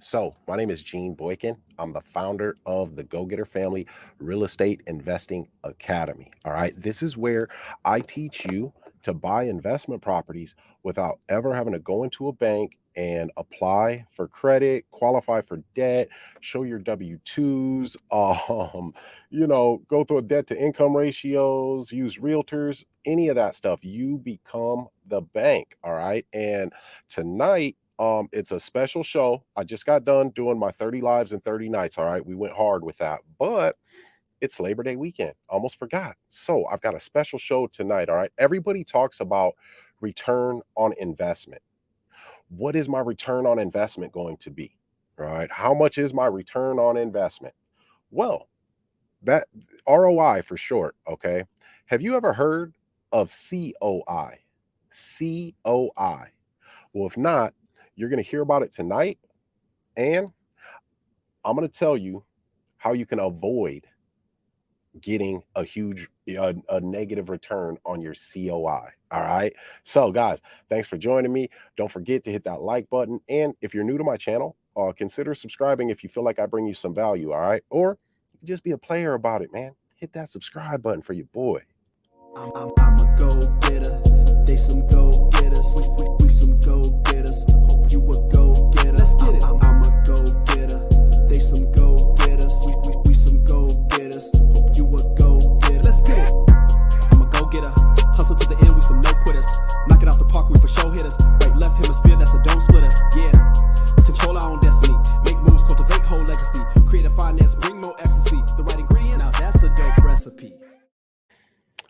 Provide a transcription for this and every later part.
So, my name is Gene Boykin. I'm the founder of the Go Getter Family Real Estate Investing Academy. All right. This is where I teach you to buy investment properties without ever having to go into a bank and apply for credit, qualify for debt, show your W-2s, go through a debt to income ratios, use realtors, any of that stuff. You become the bank. All right. And tonight, it's a special show. I just got done doing my 30 lives and 30 nights. All right. We went hard with that, but it's Labor Day weekend. Almost forgot. So I've got a special show tonight. All right. Everybody talks about return on investment. What is my return on investment going to be? All right. How much is my return on investment? Well, that ROI for short. Okay. Have you ever heard of COI? COI. Well, if not, you're going to hear about it tonight. And I'm going to tell you how you can avoid getting a negative return on your COI. All right. So, guys, thanks for joining me. Don't forget to hit that like button. And if you're new to my channel, consider subscribing if you feel like I bring you some value. All right. Or just be a player about it, man. Hit that subscribe button for your boy. I'm a go-getter. They some go-getters. We some go-getters. Hope you a go-getter. Let's get it. I'm a go-getter. They some go-getters. We some go-getters. Hope you a go-getter. Let's get it. I'm a go-getter. Hustle to the end. We some no quitters. Knock it out the park. We for show hitters. Right, left hemisphere. That's a dome splitter. Yeah. Control our own destiny. Make moves. Cultivate whole legacy. Creative finance. Bring more ecstasy. The right ingredients. Now that's a dope recipe.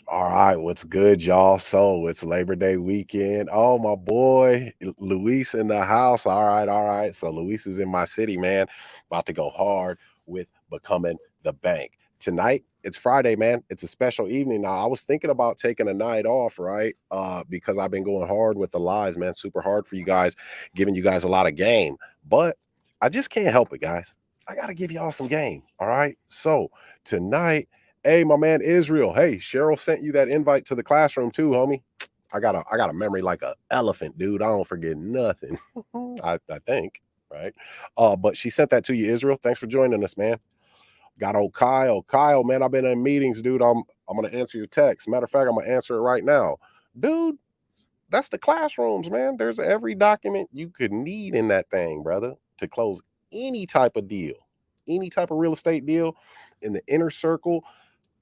All right, what's good, y'all? So it's Labor Day weekend. Oh, my boy, Luis in the house. All right, all right. So Luis is in my city, man. About to go hard with becoming the bank. Tonight, it's Friday, man. It's a special evening. Now, I was thinking about taking a night off, right? Because I've been going hard with the lives, man. Super hard for you guys, giving you guys a lot of game. But I just can't help it, guys. I got to give y'all some game. All right. So tonight, hey, my man Israel. Hey, Cheryl sent you that invite to the classroom too, homie. I got a memory like an elephant, dude. I don't forget nothing. I think, right? But she sent that to you, Israel. Thanks for joining us, man. Got old Kyle. Kyle, man, I've been in meetings, dude. I'm gonna answer your text. Matter of fact, I'm gonna answer it right now. Dude, that's the classrooms, man. There's every document you could need in that thing, brother, to close any type of deal, any type of real estate deal in the inner circle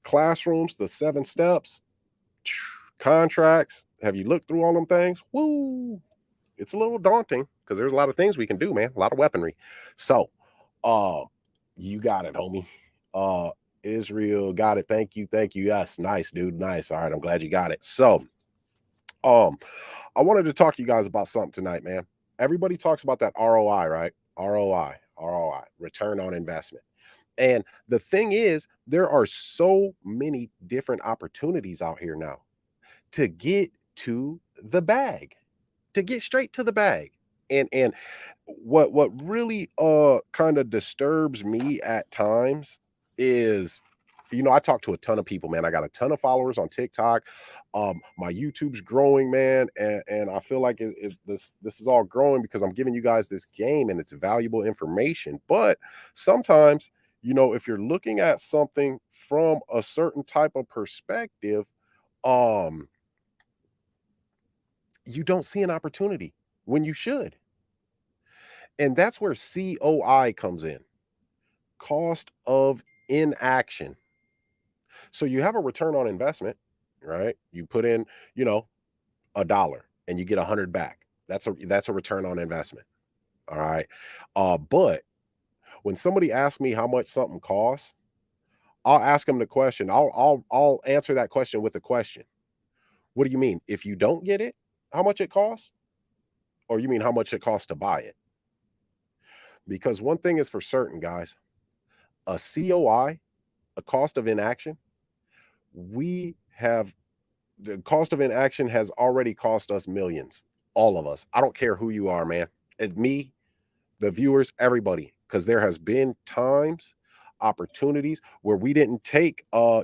classrooms, the 7 steps, contracts. Have you looked through all them things? Woo! It's a little daunting because there's a lot of things we can do, man. A lot of weaponry. So, uh, you got it, homie. Uh, Israel got it. Thank you, thank you. Yes, nice, dude. Nice. All right, I'm glad you got it. So, um, I wanted to talk to you guys about something tonight, man. Everybody talks about that ROI, right? ROI, return on investment. And the thing is, there are so many different opportunities out here now to get to the bag, to get straight to the bag. And what really kind of disturbs me at times is, I talk to a ton of people, man. I got a ton of followers on TikTok. My YouTube's growing, man, and I feel like this is all growing because I'm giving you guys this game and it's valuable information. But sometimes, if you're looking at something from a certain type of perspective, um, you don't see an opportunity when you should. And that's where COI comes in. Cost of inaction. So you have a return on investment, right? You put in, you know, a dollar and you get 100 back. That's a return on investment. All right. But when somebody asks me how much something costs, I'll ask them the question. I'll answer that question with a question. What do you mean? If you don't get it, how much it costs? Or you mean how much it costs to buy it? Because one thing is for certain, guys, a COI, a cost of inaction, we have the cost of inaction has already cost us millions. All of us. I don't care who you are, man. It's me, the viewers, everybody. Because there has been times, opportunities where we didn't take a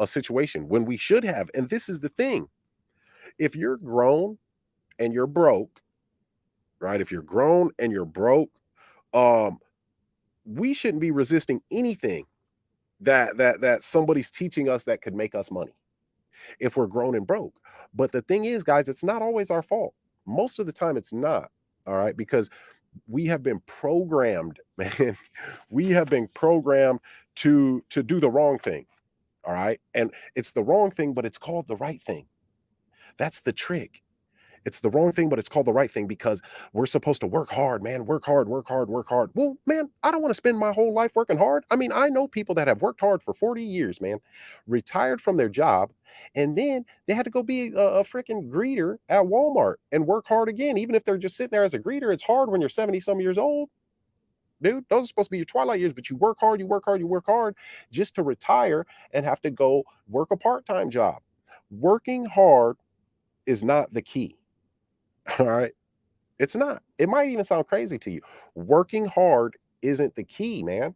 situation when we should have. And this is the thing. If you're grown and you're broke, right? If you're grown and you're broke, Um, we shouldn't be resisting anything that somebody's teaching us that could make us money if we're grown and broke. But the thing is, guys, it's not always our fault. Most of the time, it's not. All right, because we have been programmed, man. We have been programmed to do the wrong thing. All right, and it's the wrong thing, but it's called the right thing. That's the trick. It's the wrong thing, but it's called the right thing because we're supposed to work hard, man. Work hard, work hard, work hard. Well, man, I don't want to spend my whole life working hard. I mean, I know people that have worked hard for 40 years, man, retired from their job, and then they had to go be a freaking greeter at Walmart and work hard again. Even if they're just sitting there as a greeter, it's hard when you're 70 some years old. Dude, those are supposed to be your twilight years, but you work hard, you work hard, you work hard just to retire and have to go work a part time job. Working hard is not the key. All right. It's not. It might even sound crazy to you. Working hard isn't the key, man.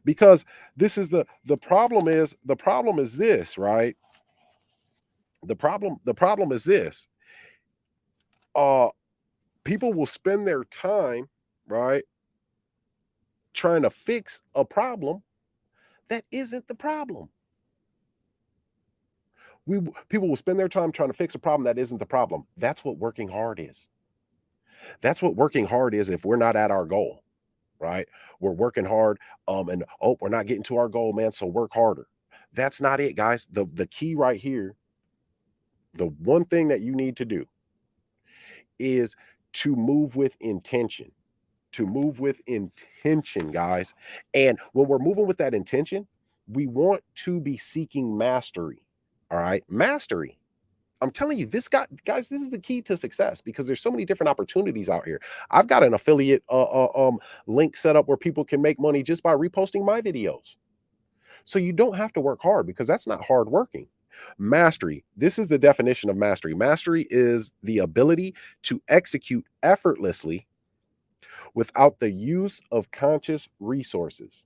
Because this is the problem is this, right? The problem is this. Uh People will spend their time, right, trying to fix a problem that isn't the problem. People will spend their time trying to fix a problem that isn't the problem. That's what working hard is. That's what working hard is if we're not at our goal. Right? We're working hard, and oh, we're not getting to our goal, man. So work harder. That's not it, guys. The key right here, the one thing that you need to do is to move with intention. To move with intention, guys. And when we're moving with that intention, we want to be seeking mastery. All right, mastery. I'm telling you, guys, this is the key to success because there's so many different opportunities out here. I've got an affiliate link set up where people can make money just by reposting my videos. So you don't have to work hard because that's not hard working. Mastery. This is the definition of mastery. Mastery is the ability to execute effortlessly without the use of conscious resources.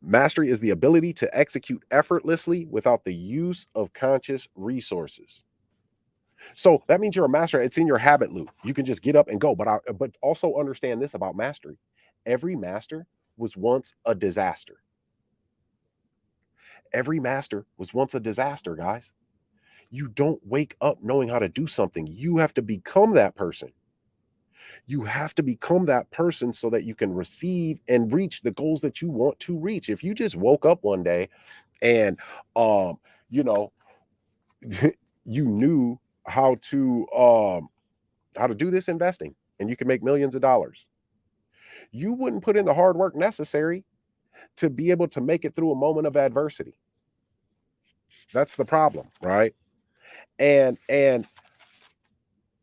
Mastery is the ability to execute effortlessly without the use of conscious resources. So that means you're a master. It's in your habit loop. You can just get up and go. But also understand this about mastery. Every master was once a disaster. Every master was once a disaster, guys. You don't wake up knowing how to do something. You have to become that person. You have to become that person so that you can receive and reach the goals that you want to reach. If you just woke up one day and you know, you knew how to do this investing and you can make millions of dollars, you wouldn't put in the hard work necessary to be able to make it through a moment of adversity. That's the problem, right? And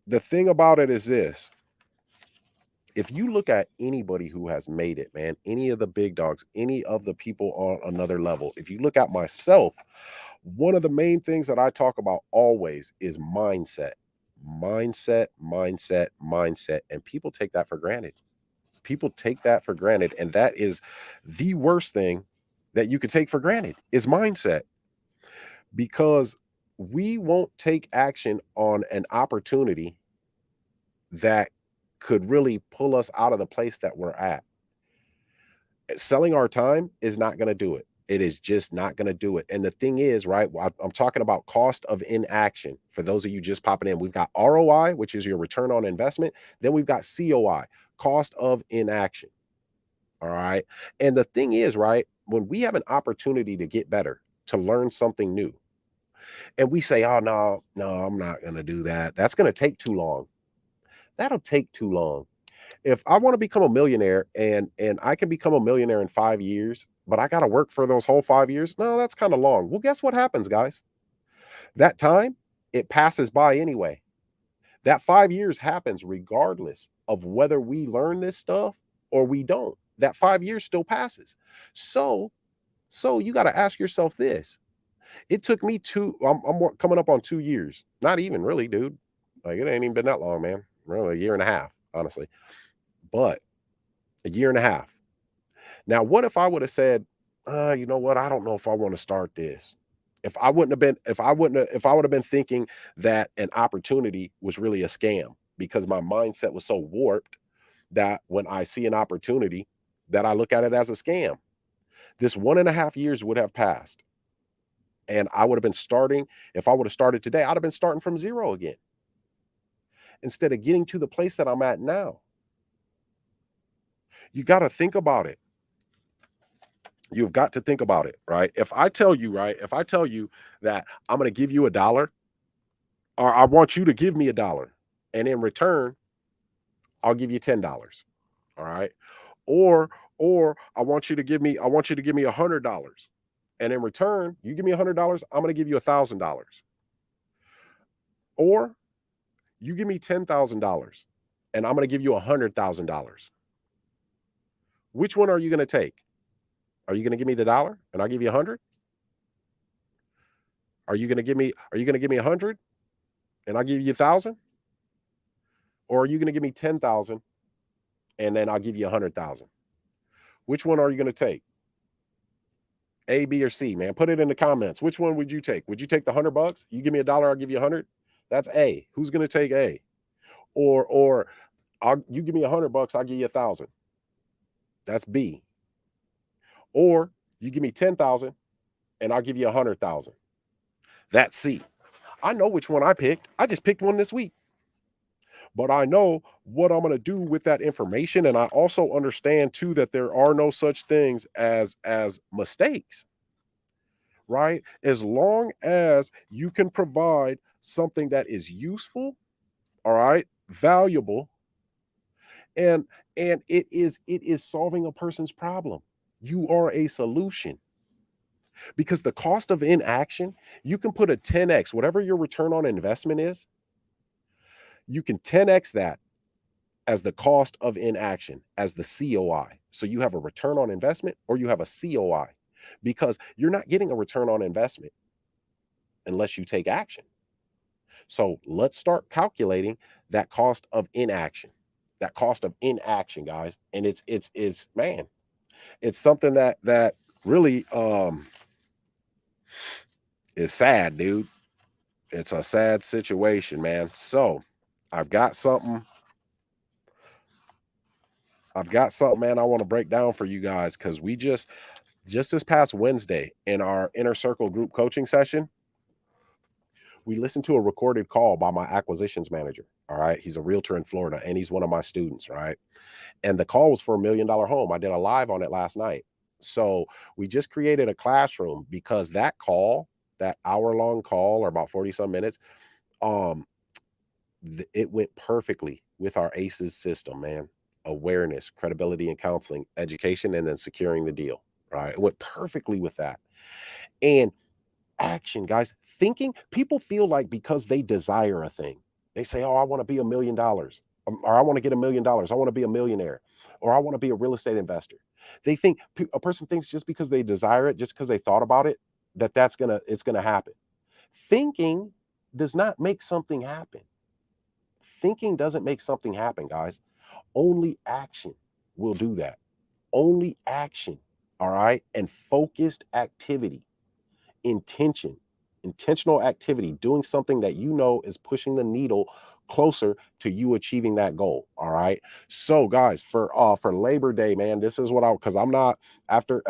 the thing about it is this. If you look at anybody who has made it, man, any of the big dogs, any of the people on another level, if you look at myself, one of the main things that I talk about always is mindset. Mindset, mindset, mindset. And people take that for granted. People take that for granted. And that is the worst thing that you could take for granted is mindset. Because we won't take action on an opportunity that could really pull us out of the place that we're at. Selling our time is not going to do it. It is just not going to do it. And the thing is, right, I'm talking about cost of inaction. For those of you just popping in, we've got ROI, which is your return on investment. Then we've got COI, cost of inaction. All right. And the thing is, right, when we have an opportunity to get better, to learn something new, and we say, oh, no, no, I'm not going to do that. That's going to take too long. That'll take too long. If I want to become a millionaire and I can become a millionaire in 5 years, but I got to work for those whole 5 years, no, that's kind of long. Well, guess what happens, guys? That time, it passes by anyway. That 5 years happens regardless of whether we learn this stuff or we don't. That 5 years still passes. So you got to ask yourself this. It took me coming up on 2 years. Not even really, dude. Like it ain't even been that long, man. Really, a year and a half, honestly. But a year and a half. Now, what if I would have said, you know what? I don't know if I want to start this. If I would have been thinking that an opportunity was really a scam because my mindset was so warped that when I see an opportunity, that I look at it as a scam. This 1.5 years would have passed, and I would have been starting. If I would have started today, I'd have been starting from zero again instead of getting to the place that I'm at now. You got to think about it. You've got to think about it, right? If I tell you, right, if I tell you that I'm going to give you $1, or I want you to give me $1, and in return, I'll give you $10. All right. Or I want you to give me $100. And in return, you give me $100, I'm going to give you $1,000. Or you give me $10,000 and I'm going to give you $100,000. Which one are you going to take? Are you going to give me the dollar and I'll give you 100? Are you going to give me 100 and I'll give you 1,000? Or are you going to give me 10,000 and then I'll give you 100,000? Which one are you going to take? A, B, or C, man. Put it in the comments. Which one would you take? Would you take the $100? You give me $1, I'll give you 100. That's A. Who's going to take A? Or you give me $100, I'll give you 1,000. That's B. Or you give me 10,000 and I'll give you 100,000. That's C. I know which one I picked. I just picked one this week. But I know what I'm going to do with that information, and I also understand too that there are no such things as mistakes, right? As long as you can provide something that is useful, all right, valuable, and it is solving a person's problem. You are a solution. Because the cost of inaction, you can put a 10x, whatever your return on investment is, you can 10x that as the cost of inaction, as the COI. So you have a return on investment or you have a COI, because you're not getting a return on investment unless you take action. So let's start calculating that cost of inaction. That cost of inaction, guys. And it's man, it's something that really is sad, dude. It's a sad situation, man. So I've got something. Man, I want to break down for you guys, because we just this past Wednesday in our inner circle group coaching session, we listened to a recorded call by my acquisitions manager. All right. He's a realtor in Florida and he's one of my students. Right. And the call was for $1 million home. I did a live on it last night. So we just created a classroom, because that call, that hour-long call, or about 40 some minutes, um, it went perfectly with our A.C.E.S system, man. Awareness, credibility and counseling, education, and then securing the deal. Right. It went perfectly with that. And action, guys. Thinking, people feel like because they desire a thing, they say, oh, I want to be $1 million, or I want to get $1 million. I want to be a millionaire, or I want to be a real estate investor. They think, a person thinks just because they desire it, just because they thought about it, it's going to happen. Thinking does not make something happen. Thinking doesn't make something happen, guys. Only action will do that. Only action. All right. And focused activity. Intentional activity, doing something that you know is pushing the needle closer to you achieving that goal. All right. So guys, for Labor Day, man, this is what because I'm not, after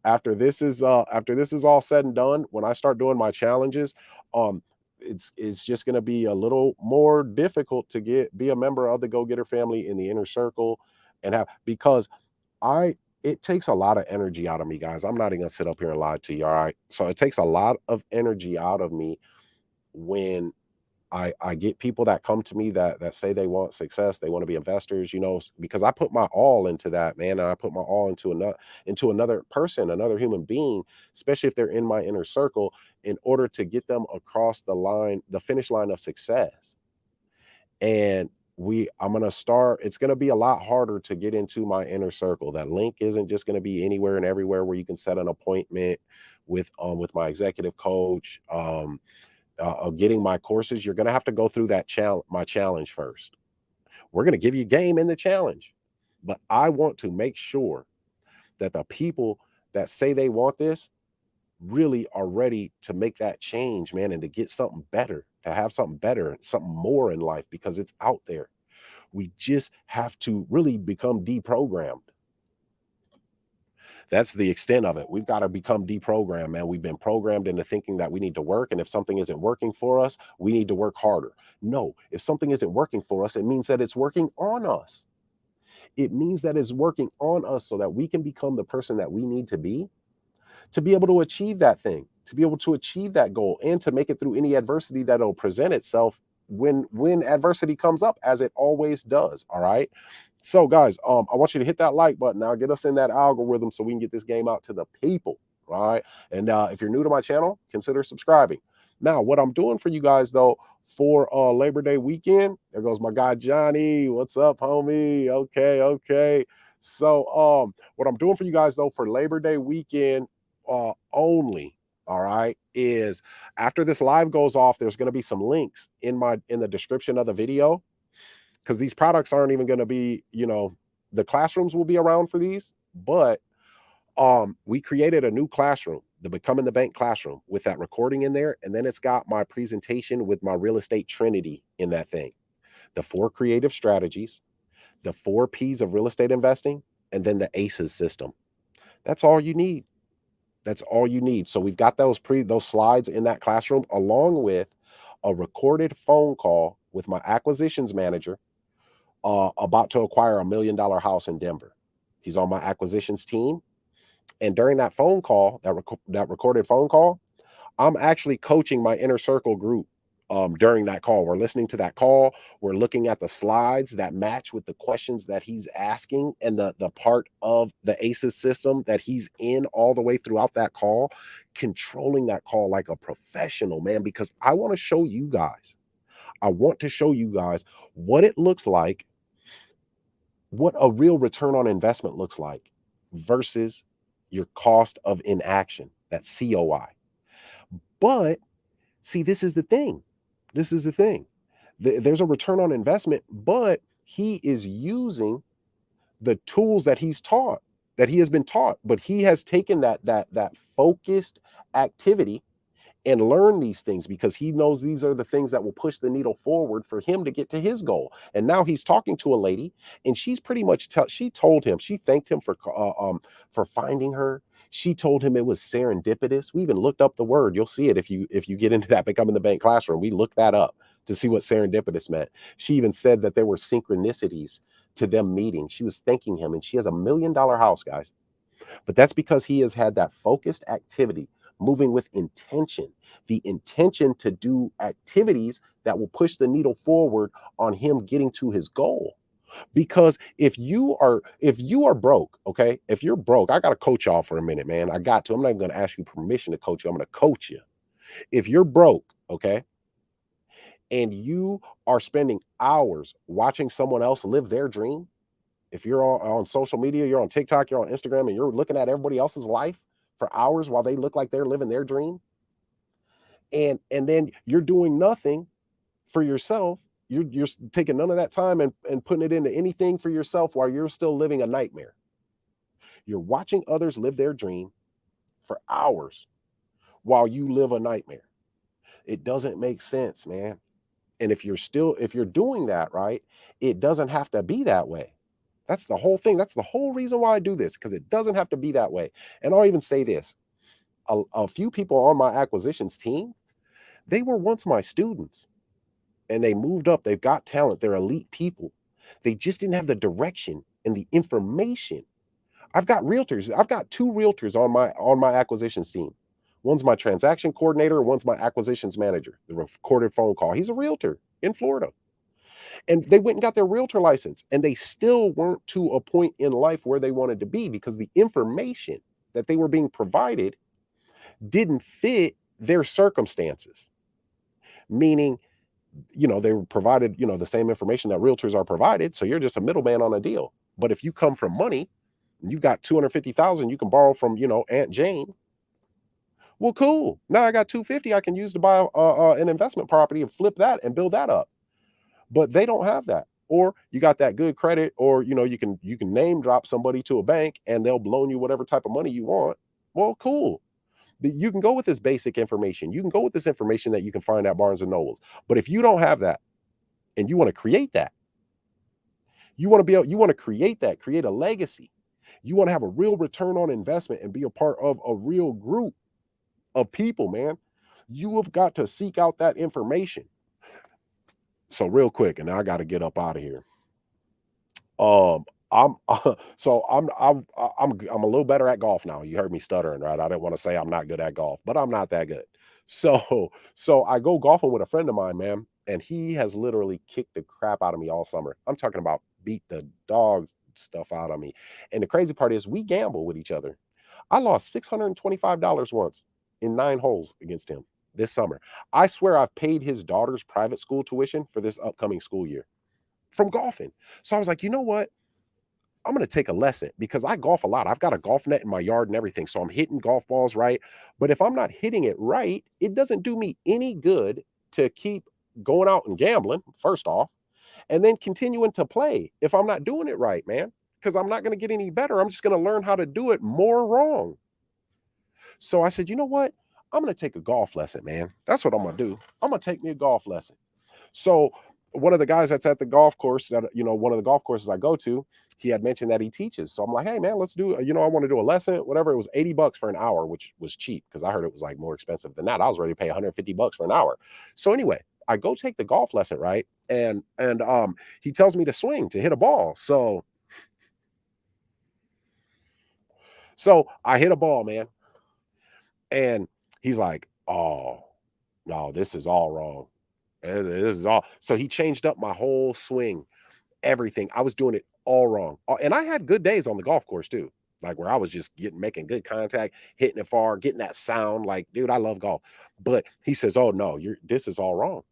after this is all said and done, when I start doing my challenges, um it's just going to be a little more difficult to be a member of the Go Getter family in the inner circle, and have, because I it takes a lot of energy out of me, guys. I'm not even gonna sit up here and lie to you. All right. So it takes a lot of energy out of me when I get people that come to me that say they want success, they want to be investors, because I put my all into that, man, and I put my all into another person, another human being, especially if they're in my inner circle, in order to get them across the finish line of success. And I'm going to start, it's going to be a lot harder to get into my inner circle. That link isn't just going to be anywhere and everywhere where you can set an appointment with my executive coach, getting my courses. You're going to have to go through my challenge first. We're going to give you game in the challenge, but I want to make sure that the people that say they want this really are ready to make that change, man, and to get something better, to have something better, something more in life, because it's out there. We just have to really become deprogrammed. That's the extent of it. We've got to become deprogrammed, man. We've been programmed into thinking that we need to work. And if something isn't working for us, we need to work harder. No, if something isn't working for us, it means that it's working on us. It means that it's working on us so that we can become the person that we need to be able to achieve that thing, to be able to achieve that goal, and to make it through any adversity that'll present itself when adversity comes up, as it always does. All right. So guys, I want you to hit that like button now, get us in that algorithm so we can get this game out to the people. All right. And if you're new to my channel, consider subscribing. Now, what I'm doing for you guys though, for Labor Day weekend, there goes my guy Johnny. What's up, homie? Okay. So what I'm doing for you guys though, for Labor Day weekend only, all right, is after this live goes off, there's going to be some links in the description of the video, because these products aren't even going to be, the classrooms will be around for these, but we created a new classroom, the Becoming the Bank classroom, with that recording in there, and then it's got my presentation with my Real Estate Trinity in that thing, the 4 creative strategies, the 4 P's of real estate investing, and then the A.C.E.S system. That's all you need. That's all you need. So we've got those slides in that classroom, along with a recorded phone call with my acquisitions manager about to acquire $1 million house in Denver. He's on my acquisitions team. And during that phone call, that recorded phone call, I'm actually coaching my inner circle group during that call. We're listening to that call. We're looking at the slides that match with the questions that he's asking, and the part of the A.C.E.S system that he's in all the way throughout that call, controlling that call like a professional, man, because I want to show you guys. I want to show you guys what it looks like, what a real return on investment looks like versus your cost of inaction, that COI. But see, this is the thing. This is the thing. There's a return on investment, but he is using the tools that he's taught, that he has been taught, but he has taken that focused activity and learn these things, because he knows these are the things that will push the needle forward for him to get to his goal. And now he's talking to a lady, and she's pretty much she told him, she thanked him for finding her. She told him it was serendipitous. We even looked up the word. You'll see it if you get into that Becoming the Bank classroom. We looked that up to see what serendipitous meant. She even said that there were synchronicities to them meeting. She was thanking him, and she has $1 million house, guys. But that's because he has had that focused activity, moving with intention, the intention to do activities that will push the needle forward on him getting to his goal. Because if you are broke, okay, if you're broke, I got to coach y'all for a minute, man. I got to. I'm not even going to ask you permission to coach you. I'm going to coach you. If you're broke, okay, and you are spending hours watching someone else live their dream, if you're on social media, you're on TikTok, you're on Instagram, and you're looking at everybody else's life for hours while they look like they're living their dream, and then you're doing nothing for yourself, you're taking none of that time and putting it into anything for yourself while you're still living a nightmare. You're watching others live their dream for hours while you live a nightmare. It doesn't make sense, man. And if you're doing that, right, it doesn't have to be that way. That's the whole thing. That's the whole reason why I do this, because it doesn't have to be that way. And I'll even say this. A few people on my acquisitions team, they were once my students, and they moved up. They've got talent. They're elite people. They just didn't have the direction and the information. I've got realtors. I've got 2 realtors on my acquisitions team. One's my transaction coordinator, one's my acquisitions manager. The recorded phone call. He's a realtor in Florida. And they went and got their realtor license, and they still weren't to a point in life where they wanted to be, because the information that they were being provided didn't fit their circumstances. Meaning, they were provided, the same information that realtors are provided. So you're just a middleman on a deal. But if you come from money, and you've got 250,000 you can borrow from, Aunt Jane. Well, cool. Now I got 250 I can use to buy an investment property and flip that and build that up. But they don't have that. Or you got that good credit, or you can name drop somebody to a bank and they'll loan you whatever type of money you want. Well, cool. You can go with this basic information. You can go with this information that you can find at Barnes and Nobles. But if you don't have that and you want to create that, You want to be able, you want to create that, create a legacy. You want to have a real return on investment and be a part of a real group of people, man. You have got to seek out that information. So real quick, and I got to get up out of here. Um, I'm so I'm a little better at golf now. You heard me stuttering, right? I didn't want to say I'm not good at golf, but I'm not that good. So I go golfing with a friend of mine, man, and he has literally kicked the crap out of me all summer. I'm talking about beat the dog stuff out of me. And the crazy part is we gamble with each other. I lost $625 once in 9 holes against him this summer. I swear I've paid his daughter's private school tuition for this upcoming school year from golfing. So I was like, you know what? I'm going to take a lesson because I golf a lot. I've got a golf net in my yard and everything. So I'm hitting golf balls right. But if I'm not hitting it right, it doesn't do me any good to keep going out and gambling, first off, and then continuing to play if I'm not doing it right, man. Because I'm not going to get any better. I'm just going to learn how to do it more wrong. So I said, you know what? I'm going to take a golf lesson, man. That's what I'm going to do. I'm going to take me a golf lesson. So one of the guys that's at the golf course that, one of the golf courses I go to, he had mentioned that he teaches. So I'm like, hey man, let's do, I want to do a lesson, whatever. It was $80 for an hour, which was cheap because I heard it was like more expensive than that. I was ready to pay $150 for an hour. So anyway, I go take the golf lesson, right? And he tells me to swing, to hit a ball. So I hit a ball, man. And he's like, oh, no, this is all wrong. This is all. So he changed up my whole swing, everything. I was doing it all wrong. And I had good days on the golf course too, like where I was just making good contact, hitting it far, getting that sound. Like, dude, I love golf. But he says, oh no, this is all wrong.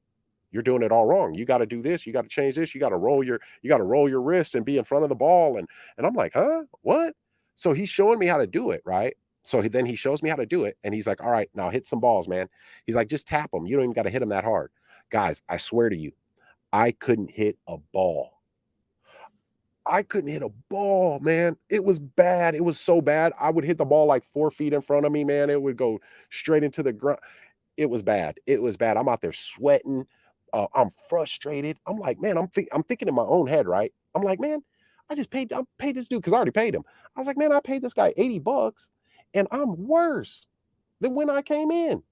You're doing it all wrong. You got to do this. You got to change this. You got to roll your wrist and be in front of the ball. And I'm like, huh? What? So he's showing me how to do it, right? So then he shows me how to do it. And he's like, all right, now hit some balls, man. He's like, just tap them. You don't even got to hit them that hard. Guys, I swear to you, I couldn't hit a ball. I couldn't hit a ball, man. It was bad. It was so bad. I would hit the ball like 4 feet in front of me, man. It would go straight into the ground. It was bad. It was bad. I'm out there sweating. I'm frustrated. I'm like, man, I'm thinking in my own head, right? I'm like, man, I paid this dude because I already paid him. I was like, man, I paid this guy $80 and I'm worse than when I came in.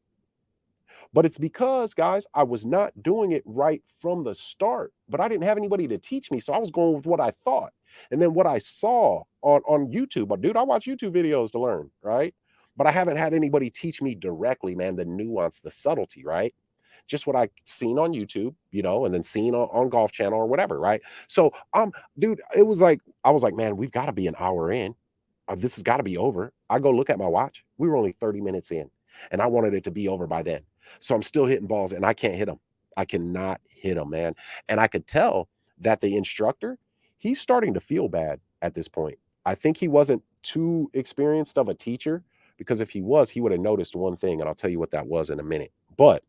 But it's because, guys, I was not doing it right from the start, but I didn't have anybody to teach me. So I was going with what I thought. And then what I saw on YouTube, but dude, I watch YouTube videos to learn, right? But I haven't had anybody teach me directly, man, the nuance, the subtlety, right? Just what I seen on YouTube, and then seen on Golf Channel or whatever, right? So, dude, it was like, I was like, man, we've got to be an hour in. This has got to be over. I go look at my watch. We were only 30 minutes in, and I wanted it to be over by then. So I'm still hitting balls and I can't hit them. I cannot hit them, man. And I could tell that the instructor, he's starting to feel bad at this point. I think he wasn't too experienced of a teacher because if he was, he would have noticed one thing. And I'll tell you what that was in a minute. But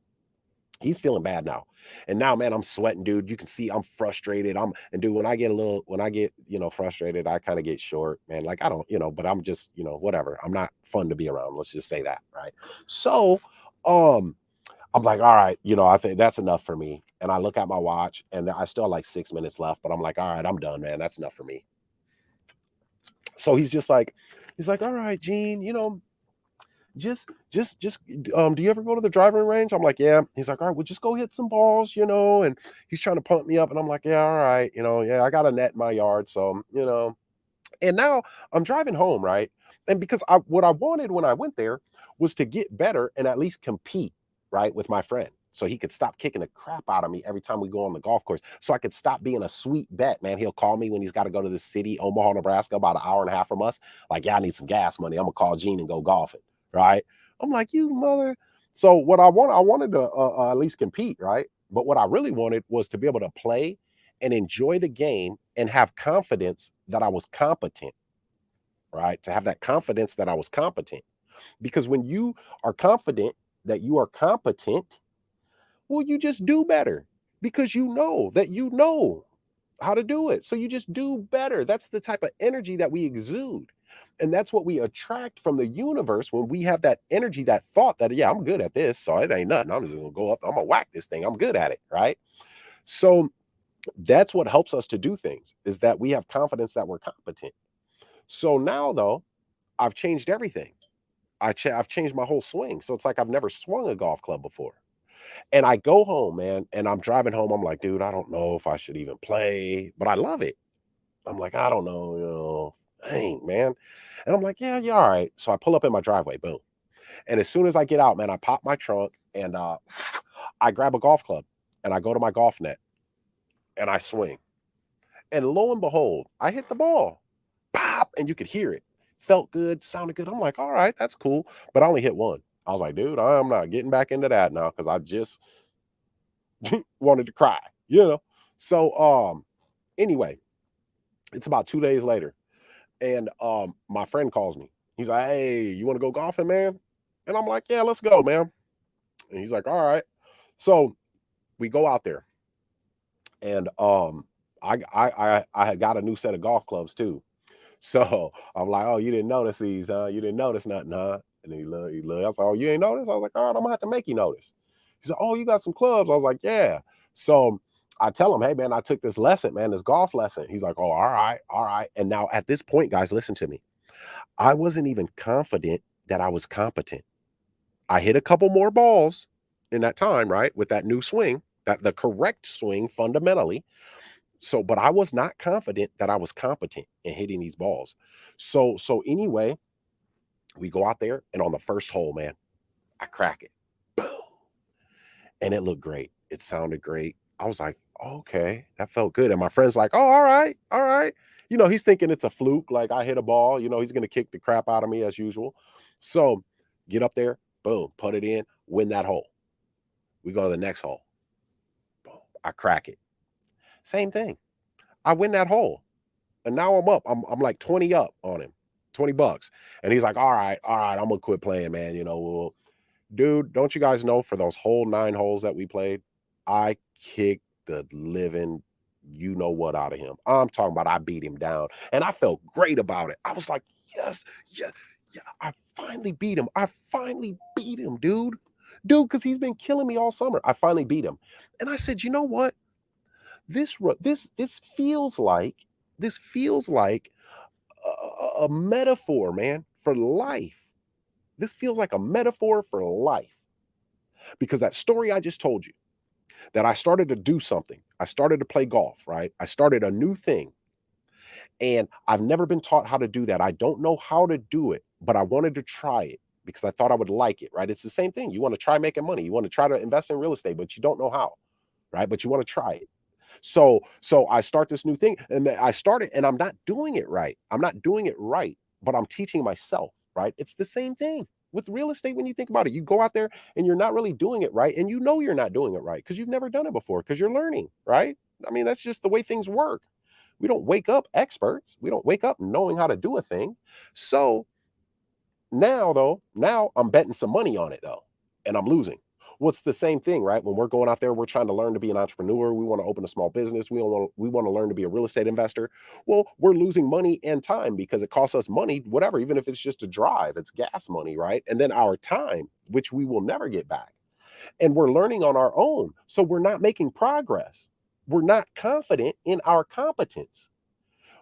he's feeling bad now. And now, man, I'm sweating, dude. You can see I'm frustrated. And dude, when I get, frustrated, I kind of get short, man. Like I don't, but I'm just, whatever. I'm not fun to be around. Let's just say that. Right. So, I'm like, all right, I think that's enough for me. And I look at my watch and I still have like 6 minutes left, but I'm like, all right, I'm done, man. That's enough for me. So he's like, all right, Gene, do you ever go to the driving range? I'm like, yeah. He's like, all right, well, just go hit some balls, and he's trying to pump me up. And I'm like, yeah, all right. Yeah, I got a net in my yard. So, and now I'm driving home, right? And because what I wanted when I went there was to get better and at least compete, right, with my friend. So he could stop kicking the crap out of me every time we go on the golf course. So I could stop being a sweet bet, man. He'll call me when he's got to go to the city, Omaha, Nebraska, about an hour and a half from us. Like, yeah, I need some gas money. I'm going to call Gene and go golfing, right? I'm like, you mother. So what I wanted to at least compete, right? But what I really wanted was to be able to play and enjoy the game and have confidence that I was competent, right? To have that confidence that I was competent. Because when you are confident that you are competent, well, you just do better because you know that you know how to do it. So you just do better. That's the type of energy that we exude. And that's what we attract from the universe when we have that energy, that thought that, yeah, I'm good at this. So it ain't nothing. I'm just going to go up. I'm going to whack this thing. I'm good at it. Right. So That's what helps us to do things, is that we have confidence that we're competent. So now though, I've changed everything. I've changed my whole swing. So it's like I've never swung a golf club before. And I go home, man, and I'm driving home. I'm like, dude, I don't know if I should even play, but I love it. I'm like, I don't know, dang, man. And I'm like, yeah, yeah, all right. So I pull up in my driveway, boom. And as soon as I get out, man, I pop my trunk and I grab a golf club and I go to my golf net and I swing. And lo and behold, I hit the ball. Pop, and you could hear it. Felt good, sounded good. I'm like, all right, that's cool. But I only hit one. I was like, dude, I'm not getting back into that now because I just wanted to cry. So anyway, it's about 2 days later. And my friend calls me. He's like, hey, you want to go golfing, man? And I'm like, yeah, let's go, man. And he's like, all right. So we go out there. And I had got a new set of golf clubs too. So I'm like, oh, you didn't notice these, huh? You didn't notice nothing, huh? And then he looked. I was like, oh, you ain't noticed? I was like, all right, I'm gonna have to make you notice. He said, oh, you got some clubs? I was like, yeah. So I tell him, hey man, I took this lesson, man, this golf lesson. He's like, oh, all right, all right. And now at this point, guys, listen to me. I wasn't even confident that I was competent. I hit a couple more balls in that time, right? With that new swing, that the correct swing fundamentally. So, but I was not confident that I was competent in hitting these balls. So anyway, we go out there and on the first hole, man, I crack it. Boom. And it looked great. It sounded great. I was like, okay, that felt good. And my friend's like, oh, all right, all right. He's thinking it's a fluke, like I hit a ball, he's gonna kick the crap out of me as usual. So get up there, boom, put it in, win that hole. We go to the next hole. Boom. I crack it. Same thing. I win that hole. And now I'm up. I'm like 20 up on him, $20. And he's like, all right, I'm gonna quit playing, man. Well, dude, don't you guys know for those whole 9 holes that we played, I kicked the living you know what out of him. I'm talking about I beat him down. And I felt great about it. I was like, yes, yeah, yeah, I finally beat him. I finally beat him, dude. Because he's been killing me all summer. I finally beat him. And I said, you know what? This feels like a metaphor, man, for life. This feels like a metaphor for life because that story I just told you, that I started to do something. I started to play golf, right? I started a new thing and I've never been taught how to do that. I don't know how to do it, but I wanted to try it because I thought I would like it, right? It's the same thing. You want to try making money. You want to try to invest in real estate, but you don't know how, right? But you want to try it. So I start this new thing and I started and I'm not doing it right. I'm not doing it right, but I'm teaching myself, right? It's the same thing with real estate when you think about it. You go out there and you're not really doing it right and you're not doing it right because you've never done it before because you're learning, right? I mean, that's just the way things work. We don't wake up experts. We don't wake up knowing how to do a thing. So now I'm betting some money on it though, and I'm losing. Well, it's the same thing, right? When we're going out there, we're trying to learn to be an entrepreneur. We want to open a small business. We want to learn to be a real estate investor. Well, we're losing money and time because it costs us money, whatever, even if it's just a drive, it's gas money, right? And then our time, which we will never get back. And we're learning on our own. So we're not making progress. We're not confident in our competence.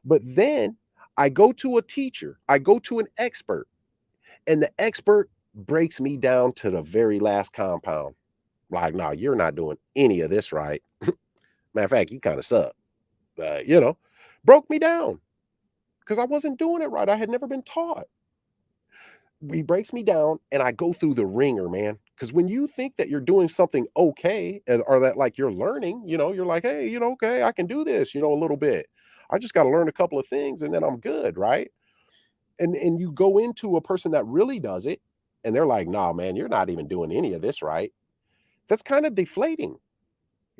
But then I go to a teacher, I go to an expert, and the expert breaks me down to the very last compound. Like, no, you're not doing any of this right. Matter of fact, you kind of suck. You know, broke me down because I wasn't doing it right. I had never been taught. He breaks me down and I go through the ringer, man. Because when you think that you're doing something okay, or that like you're learning, you're like, hey, okay, I can do this, a little bit. I just got to learn a couple of things and then I'm good, right? And you go into a person that really does it, and they're like, nah, man, you're not even doing any of this right. That's kind of deflating.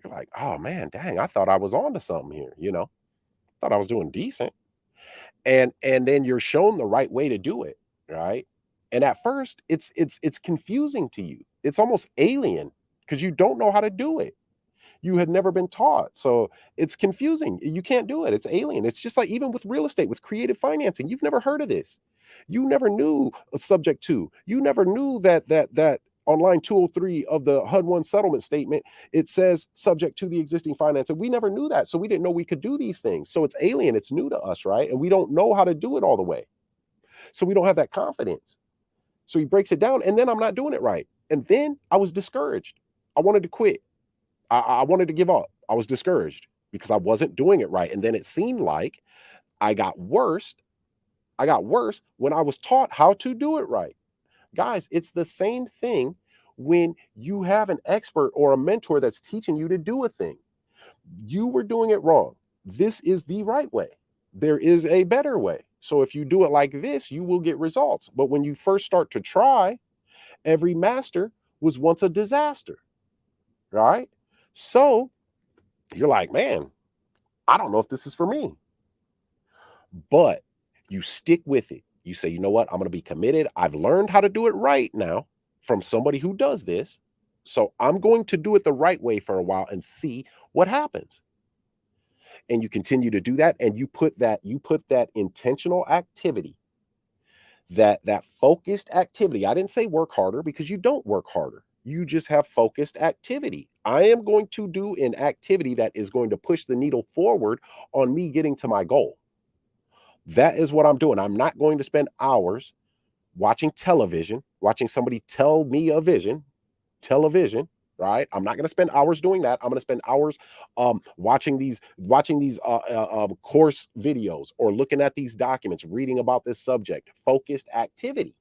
You're like, oh man, dang, I thought I was on to something here, thought I was doing decent. And then you're shown the right way to do it, right? And at first, it's confusing to you. It's almost alien because you don't know how to do it. You had never been taught. So it's confusing. You can't do it. It's alien. It's just like even with real estate, with creative financing, you've never heard of this. You never knew a subject to. You never knew that on line 203 of the HUD-1 settlement statement, it says subject to the existing finance. And we never knew that. So we didn't know we could do these things. So it's alien. It's new to us, right? And we don't know how to do it all the way. So we don't have that confidence. So he breaks it down, and then I'm not doing it right. And then I was discouraged. I wanted to quit. I wanted to give up. I was discouraged because I wasn't doing it right. And then it seemed like I got worse. I got worse when I was taught how to do it right. Guys, it's the same thing when you have an expert or a mentor that's teaching you to do a thing. You were doing it wrong. This is the right way. There is a better way. So if you do it like this, you will get results. But when you first start to try, every master was once a disaster, right? So you're like, man, I don't know if this is for me. But you stick with it. You say, you know what? I'm going to be committed. I've learned how to do it right now from somebody who does this. So I'm going to do it the right way for a while and see what happens. And you continue to do that, and you put that intentional activity, that focused activity. I didn't say work harder, because you don't work harder. You just have focused activity. I am going to do an activity that is going to push the needle forward on me getting to my goal. That is what I'm doing. I'm not going to spend hours watching television, watching somebody tell me a vision, television, right? I'm not going to spend hours doing that. I'm going to spend hours watching these course videos, or looking at these documents, reading about this subject. Focused activity.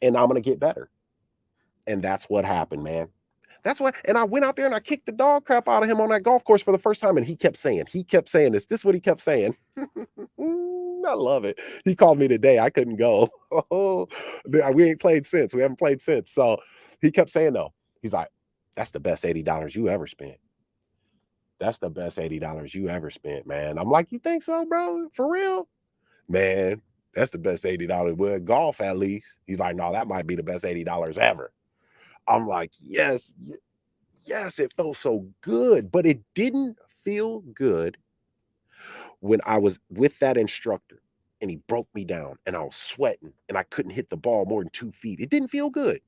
And I'm going to get better. And that's what happened, man. That's what, and I went out there and I kicked the dog crap out of him on that golf course for the first time. And he kept saying this. This is what he kept saying. I love it. He called me today. I couldn't go. Oh, we ain't played since. We haven't played since. So he kept saying, though, he's like, that's the best $80 you ever spent. That's the best $80 you ever spent, man. I'm like, you think so, bro? For real? Man, that's the best $80. Well, golf, at least. He's like, no, that might be the best $80 ever. I'm like, yes, yes, it felt so good, but it didn't feel good when I was with that instructor and he broke me down and I was sweating and I couldn't hit the ball more than 2 feet. It didn't feel good.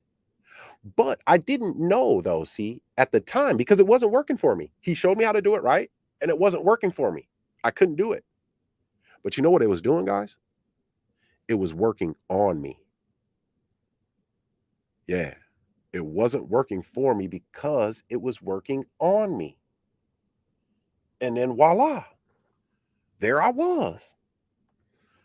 But I didn't know, though, see, at the time, because it wasn't working for me. He showed me how to do it right, and it wasn't working for me. I couldn't do it. But you know what it was doing, guys? It was working on me. Yeah. It wasn't working for me because it was working on me. And then voila, there I was.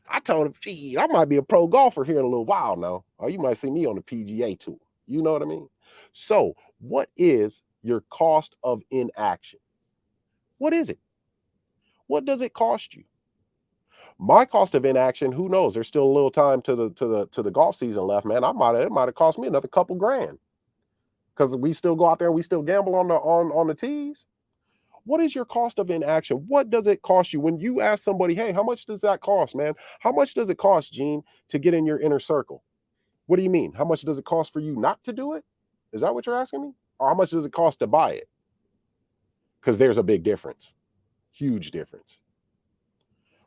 I told him, gee, I might be a pro golfer here in a little while now. Or you might see me on the PGA tour. You know what I mean? So what is your cost of inaction? What is it? What does it cost you? My cost of inaction, who knows? There's still a little time to the golf season left, man. It might have cost me another couple grand. Because we still go out there and we still gamble on the tees. What is your cost of inaction? What does it cost you when you ask somebody, hey, how much does that cost, man? How much does it cost, Gene, to get in your inner circle? What do you mean? How much does it cost for you not to do it? Is that what you're asking me? Or how much does it cost to buy it? Because there's a big difference, huge difference.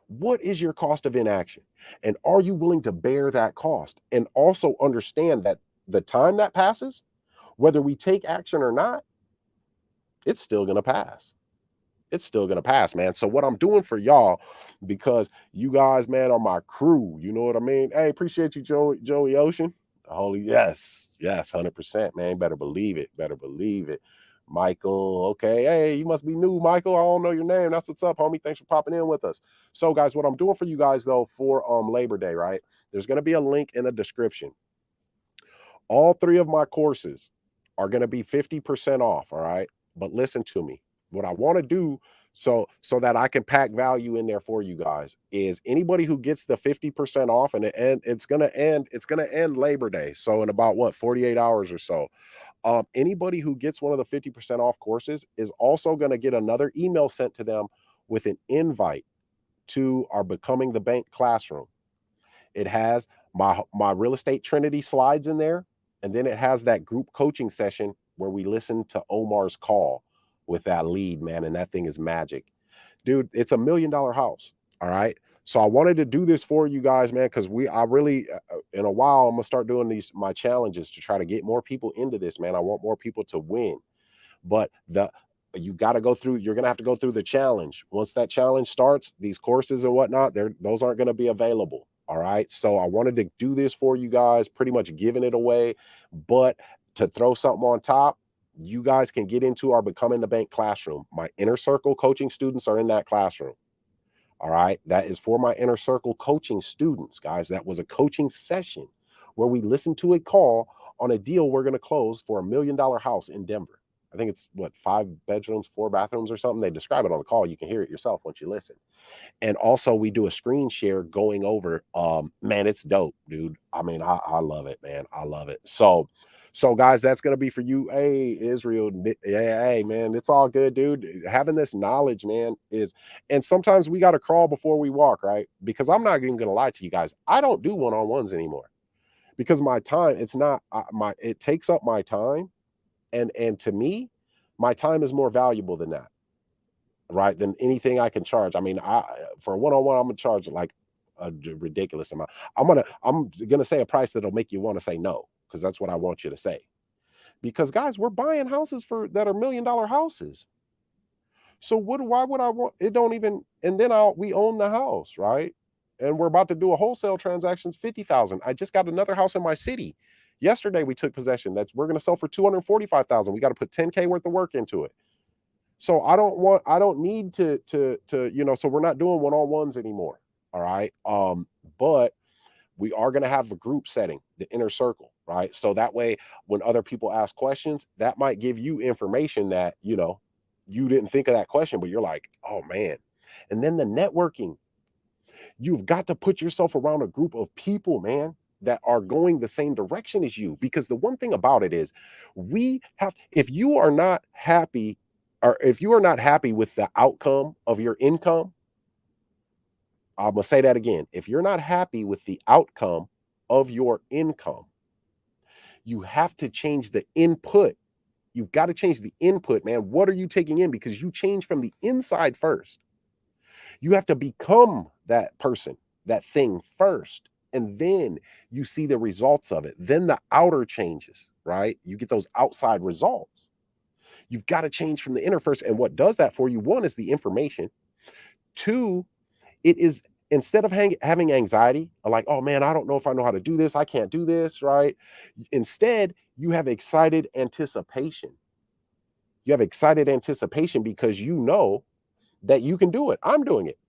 What is your cost of inaction? And are you willing to bear that cost? And also understand that the time that passes, whether we take action or not, it's still going to pass. It's still going to pass, man. So what I'm doing for y'all, because you guys, man, are my crew. You know what I mean? Hey, appreciate you, Joey Ocean. Holy, yes, 100%, man. Better believe it. Better believe it. Michael, okay. Hey, you must be new, Michael. I don't know your name. That's what's up, homie. Thanks for popping in with us. So, guys, what I'm doing for you guys, though, for Labor Day, right? There's going to be a link in the description. All 3 of my courses are going to be 50% off, all right? But listen to me. What I want to do so that I can pack value in there for you guys is anybody who gets the 50% off, and it's going to end Labor Day. So in about 48 hours or so. Anybody who gets one of the 50% off courses is also going to get another email sent to them with an invite to our Becoming the Bank classroom. It has my Real Estate Trinity slides in there, and then it has that group coaching session where we listen to Omar's call with that lead, man, and that thing is magic. Dude, it's $1 million house, all right? So I wanted to do this for you guys, man, because in a while, I'm gonna start doing my challenges to try to get more people into this, man. I want more people to win. But you got to go through, you're going to have to go through the challenge. Once that challenge starts, these courses and whatnot, those aren't going to be available. All right. So I wanted to do this for you guys, pretty much giving it away. But to throw something on top, you guys can get into our Becoming the Bank classroom. My inner circle coaching students are in that classroom. All right. That is for my inner circle coaching students, guys. That was a coaching session where we listened to a call on a deal we're going to close for $1 million house in Denver. I think it's what, 5 bedrooms, 4 bathrooms or something. They describe it on the call. You can hear it yourself once you listen. And also we do a screen share going over, man, it's dope, dude. I mean, I love it, man. I love it. So guys, that's going to be for you. Hey, Israel. Hey, man, it's all good, dude. Having this knowledge, man, and sometimes we got to crawl before we walk, right? Because I'm not even going to lie to you guys. I don't do one-on-ones anymore because my time, it's not it takes up my time. And to me, my time is more valuable than that, right? Than anything I can charge. I mean, for a one-on-one, I'm gonna charge like a ridiculous amount. I'm gonna say a price that'll make you want to say no, because that's what I want you to say. Because guys, we're buying houses that are $1 million houses. So why would I want it? Don't even, and then we own the house, right? And we're about to do a wholesale transactions 50,000. I just got another house in my city. Yesterday we took possession. We're going to sell for 245,000. We got to put 10K worth of work into it. So I don't need to, so we're not doing one-on-ones anymore. All right. But we are going to have a group setting, the inner circle, right? So that way, when other people ask questions, that might give you information that, you didn't think of that question, but you're like, oh man. And then the networking, you've got to put yourself around a group of people, man, that are going the same direction as you. Because the one thing about it is if you are not happy, or if you are not happy with the outcome of your income, I'm going to say that again. If you're not happy with the outcome of your income, you have to change the input. You've got to change the input, man. What are you taking in? Because you change from the inside first. You have to become that person, that thing first. And then you see the results of it. Then the outer changes, right? You get those outside results. You've got to change from the inner first. And what does that for you? One is the information. Two, it is, instead of having anxiety, like, oh man, I don't know if I know how to do this. I can't do this, right? Instead, you have excited anticipation. You have excited anticipation because you know that you can do it. I'm doing it.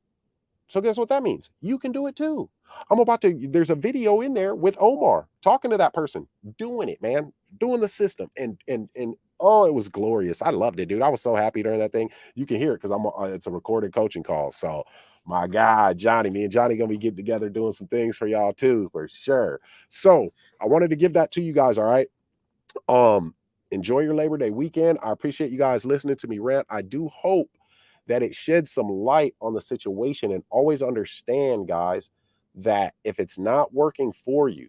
So guess what that means? You can do it too. There's a video in there with Omar talking to that person, doing it, man, doing the system. And oh, it was glorious. I loved it, dude. I was so happy during that thing. You can hear it because it's a recorded coaching call. So my guy, Johnny, me and Johnny gonna be getting together doing some things for y'all too, for sure. So I wanted to give that to you guys. All right. Enjoy your Labor Day weekend. I appreciate you guys listening to me rant. I do hope that it sheds some light on the situation, and always understand, guys, that if it's not working for you,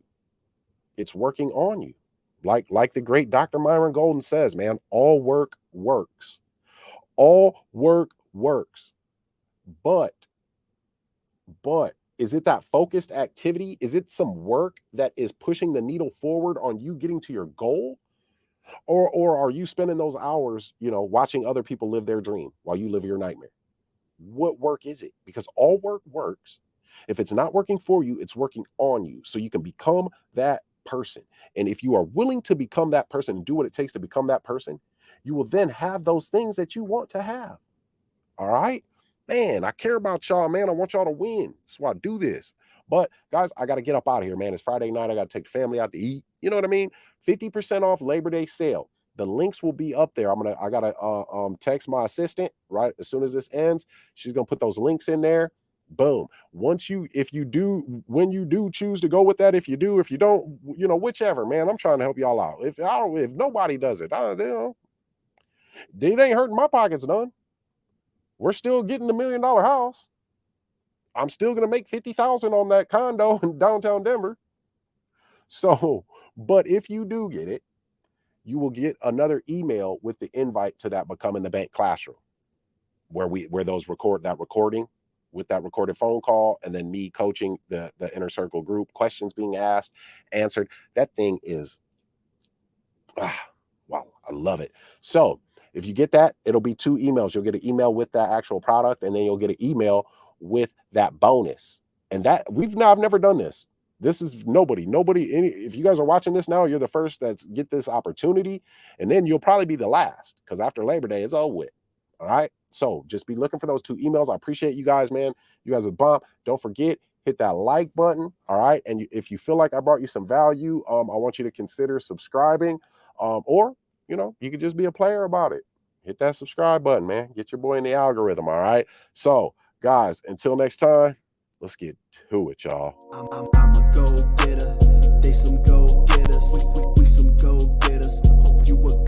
it's working on you. Like the great Dr. Myron Golden says, man, all work works. All work works. But is it that focused activity? Is it some work that is pushing the needle forward on you getting to your goal? Or are you spending those hours, watching other people live their dream while you live your nightmare? What work is it? Because all work works. If it's not working for you, it's working on you. So you can become that person. And if you are willing to become that person and do what it takes to become that person, you will then have those things that you want to have. All right? Man, I care about y'all, man. I want y'all to win. That's why I do this. But guys, I got to get up out of here, man. It's Friday night. I got to take the family out to eat. You know what I mean? 50% off Labor Day sale. The links will be up there. I gotta text my assistant right as soon as this ends. She's gonna put those links in there. Boom. When you do choose to go with that, if you don't, whichever, man. I'm trying to help y'all out. If nobody does it, it ain't hurting my pockets none. We're still getting the $1 million house. I'm still gonna make 50,000 on that condo in downtown Denver. So, but if you do get it, you will get another email with the invite to that Becoming the Bank classroom where that recording. with that recorded phone call, and then me coaching the inner circle group, questions being asked, answered. That thing is, wow, I love it. So if you get that, it'll be 2 emails. You'll get an email with that actual product, and then you'll get an email with that bonus. And that I've never done this. This is nobody, if you guys are watching this now, you're the first that's get this opportunity, and then you'll probably be the last, because after Labor Day, it's over with. All right. So just be looking for those 2 emails. I appreciate you guys, man. You guys are bomb. Don't forget, hit that like button. All right. And if you feel like I brought you some value, I want you to consider subscribing. Or, you could just be a player about it. Hit that subscribe button, man. Get your boy in the algorithm. All right. So, guys, until next time, let's get to it, y'all. I'm a go-getter. They some go-getters. We some go-getters. Hope you a